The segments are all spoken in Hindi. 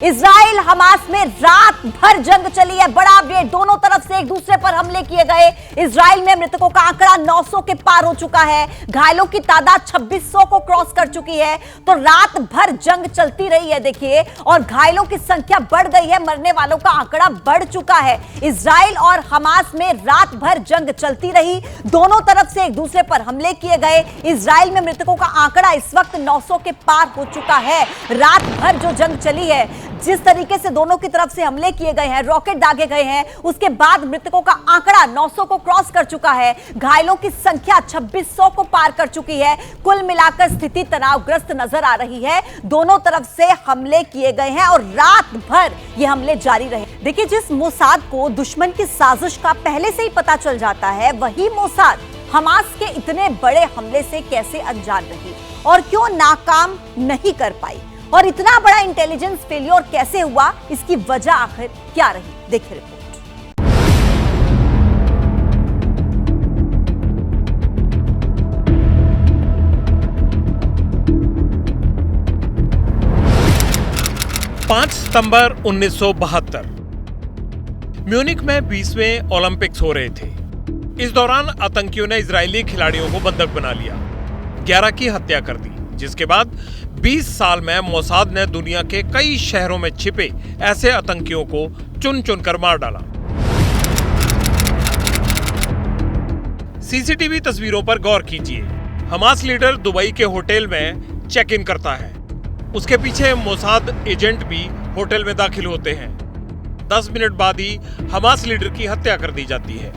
इजराइल हमास में रात भर जंग चली है। बड़ा अपडेट, दोनों तरफ से एक दूसरे पर हमले किए गए। इजराइल में मृतकों का आंकड़ा 900 के पार हो चुका है। घायलों की तादाद 2600 को क्रॉस कर चुकी है। तो रात भर जंग चलती रही है देखिए, और घायलों की संख्या बढ़ गई है, मरने वालों का आंकड़ा बढ़ चुका है। इजराइल और हमास में रात भर जंग चलती रही, दोनों तरफ से एक दूसरे पर हमले किए गए। इजराइल में मृतकों का आंकड़ा इस वक्त 900 के पार हो चुका है। रात भर जो जंग चली है, जिस तरीके से दोनों की तरफ से हमले किए गए हैं, रॉकेट दागे गए हैं, उसके बाद मृतकों का आंकड़ा 900 को क्रॉस कर चुका है। घायलों की संख्या 2600 को पार कर चुकी है। कुल मिलाकर स्थिति तनावग्रस्त नजर आ रही है। दोनों तरफ से हमले किए गए हैं और रात भर ये हमले जारी रहे। देखिए, जिस मोसाद को दुश्मन की साजिश का पहले से ही पता चल जाता है, वही मोसाद हमास के इतने बड़े हमले से कैसे अनजान रही और क्यों नाकाम नहीं कर पाई, और इतना बड़ा इंटेलिजेंस फेलियर कैसे हुआ, इसकी वजह आखिर क्या रही, देखिए रिपोर्ट। सितंबर 1972 म्यूनिक में 20वें ओलंपिक्स हो रहे थे। इस दौरान आतंकियों ने इजरायली खिलाड़ियों को बंधक बना लिया, 11 की हत्या कर दी, जिसके बाद 20 साल में मोसाद ने दुनिया के कई शहरों में छिपे ऐसे आतंकियों को चुन चुनकर मार डाला। सीसीटीवी तस्वीरों पर गौर कीजिए। हमास लीडर दुबई के होटल में चेक इन करता है। उसके पीछे मोसाद एजेंट भी होटल में दाखिल होते हैं। 10 मिनट बाद ही हमास लीडर की हत्या कर दी जाती है।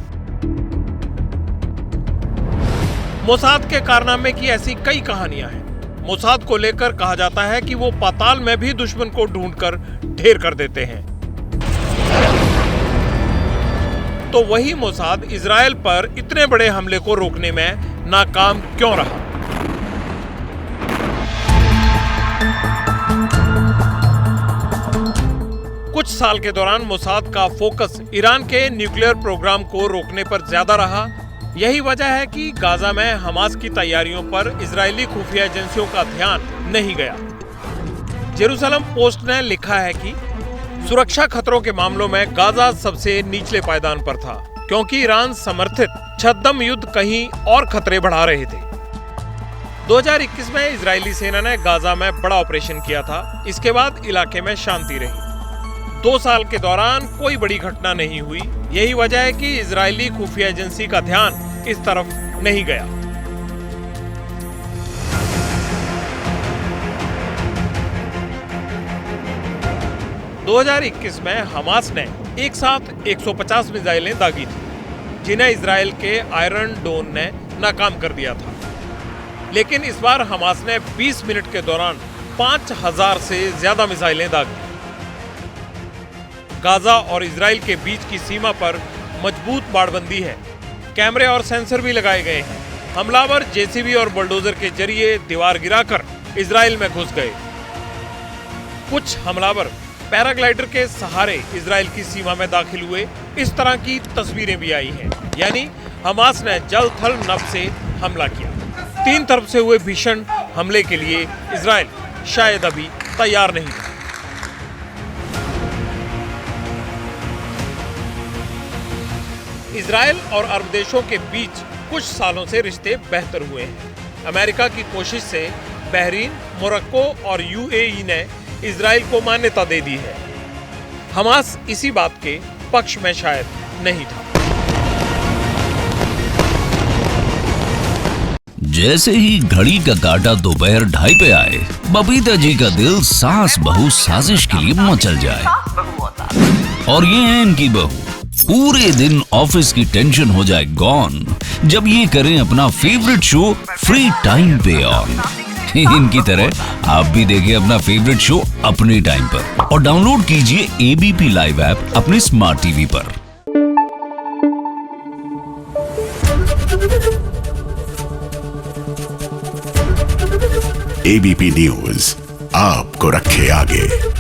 मोसाद के कारनामे की ऐसी कई कहानियां हैं। मोसाद को लेकर कहा जाता है कि वो पाताल में भी दुश्मन को ढूंढकर ढेर कर देते हैं। तो वही मोसाद इजराइल पर इतने बड़े हमले को रोकने में नाकाम क्यों रहा? कुछ साल के दौरान मोसाद का फोकस ईरान के न्यूक्लियर प्रोग्राम को रोकने पर ज्यादा रहा। यही वजह है कि गाजा में हमास की तैयारियों पर इजरायली खुफिया एजेंसियों का ध्यान नहीं गया। जेरूसलम पोस्ट ने लिखा है कि सुरक्षा खतरों के मामलों में गाजा सबसे निचले पायदान पर था, क्योंकि ईरान समर्थित छद्म युद्ध कहीं और खतरे बढ़ा रहे थे। 2021 में इजरायली सेना ने गाजा में बड़ा ऑपरेशन किया था। इसके बाद इलाके में शांति रही। 2 साल के दौरान कोई बड़ी घटना नहीं हुई। यही वजह है कि इजरायली खुफिया एजेंसी का ध्यान इस तरफ नहीं गया। – 2021 में हमास ने एक साथ 150 मिसाइलें दागी थी, जिन्हें इजराइल के आयरन डोम ने नाकाम कर दिया था। लेकिन इस बार हमास ने 20 मिनट के दौरान 5000 से ज्यादा मिसाइलें दागी। गाजा और इजराइल के बीच की सीमा पर मजबूत बाड़बंदी है। कैमरे और सेंसर भी लगाए गए हैं। हमलावर जेसीबी और बुलडोजर के जरिए दीवार गिराकर इजराइल में घुस गए। कुछ हमलावर पैराग्लाइडर के सहारे इजराइल की सीमा में दाखिल हुए। इस तरह की तस्वीरें भी आई हैं। यानी हमास ने जल थल नभ से हमला किया। 3 तरफ से हुए भीषण हमले के लिए इजराइल शायद अभी तैयार नहीं था। इजराइल और अरब देशों के बीच कुछ सालों से रिश्ते बेहतर हुए हैं। अमेरिका की कोशिश से बहरीन, मोरक्को और यूएई ने इजराइल को मान्यता दे दी है। हमास इसी बात के पक्ष में शायद नहीं था। जैसे ही घड़ी का काटा दोपहर 2:30 पे आए, बबीता जी का दिल सास बहू साजिश के लिए मचल जाए। और ये है इनकी बहू, पूरे दिन ऑफिस की टेंशन हो जाए गॉन जब ये करें अपना फेवरेट शो फ्री टाइम पे ऑन। इनकी तरह आप भी देखें अपना फेवरेट शो अपने टाइम पर और डाउनलोड कीजिए एबीपी लाइव ऐप अपने स्मार्ट टीवी पर। एबीपी न्यूज आपको रखे आगे।